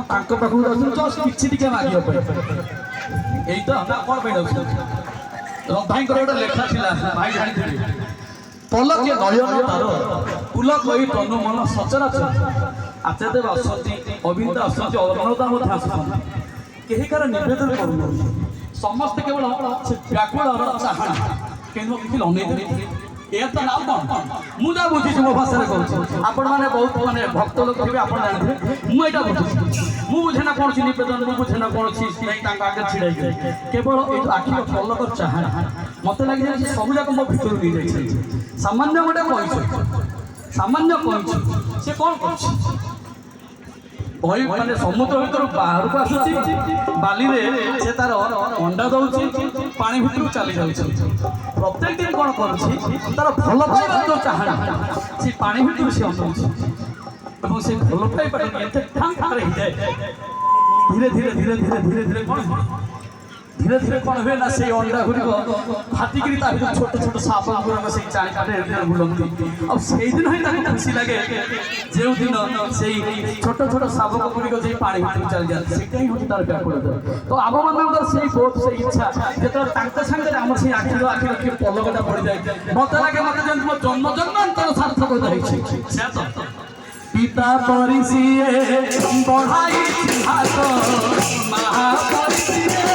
तांको पाखु जाउछन जस्ट किछि टिके मागियो पे एई तो ना कोन पे जाउछन भाई को गोटे लेखा थिला भाई जानि थिले पलके नयन तार पुल कई तनु मन सचराचर आचार्यदेव असंती अभिनेता असंती अभिनेता मध्य आसुछन केही कार निवेदन करू समस्त केवल व्याकुल चाहना केनो देखिल अनेक ए तो नाम कौन मुझे बुझी मो भाषा कहूँ आपण मैंने बहुत माने भक्त लोग थे आप जानते मुझे बुझी मु बुझे ना कौन निवेदन मु बुझे ना कौन आगे छिड़ाई केवल ये आखिर पलक चाहना मत लगे सब जाक मो भर नहीं जाए सामान्य गोटे सामान्य कही से कौन कर बही माने समुद्र भर बाहर को आसुची बाली से तार अंडा दौची पानी भर चली जाऊँ प्रत्येक दिन कौन कर तार भल पाइबा जो चाहना से पानी भर से अनुभव से भल पाइबा धीरे धीरे धीरे धीरे धीरे धीरे कौन धीरे धीरे कौन हुए ना से अंडा गुड़िक हाथी छोट छोट साप गुड़ाक से चारिपटे बुलती अब से दिन ही खुशी लगे जो दिन से छोट छोट शावक गुड़िक जो पानी भर चल जाते से हूँ तार व्याकुलता तो आम मान से बहुत से इच्छा जो सागर आम से आखिर आखिर आखिर पलकटा पड़ जाए मत लगे मत जन्म जन्म जन्मांतर सार्थक पिता परिसीए बढ़ाई हाथ महापरिसीए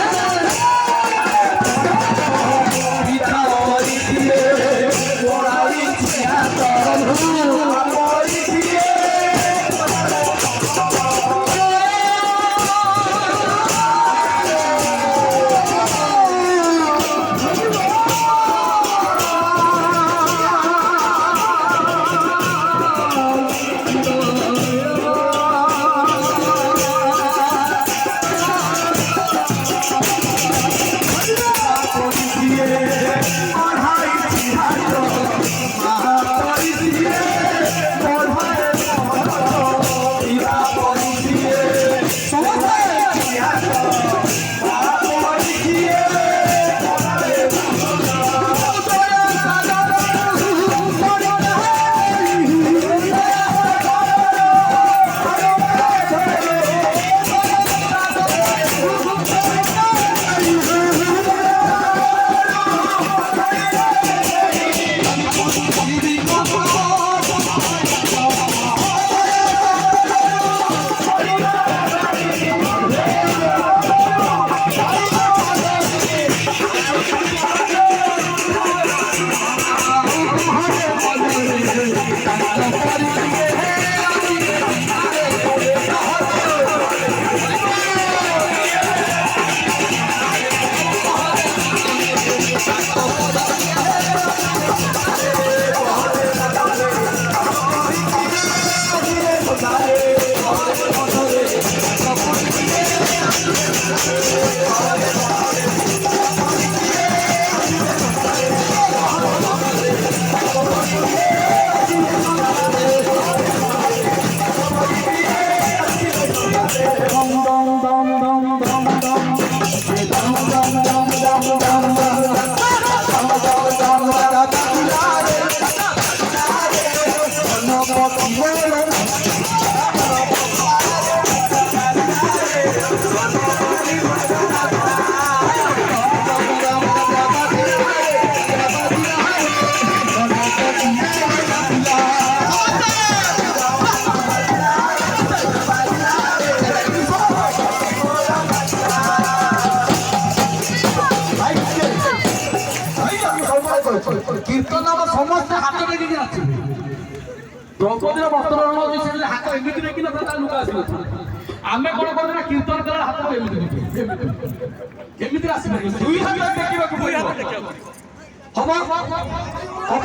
कीर्तन समस्त हाथ टेक द्रौपदी वस्त्र हाथ एमती देखी ना लुक आस आम कौन कर कीर्तन कर हाथ एमती आस दुई हाथ देखा हम हम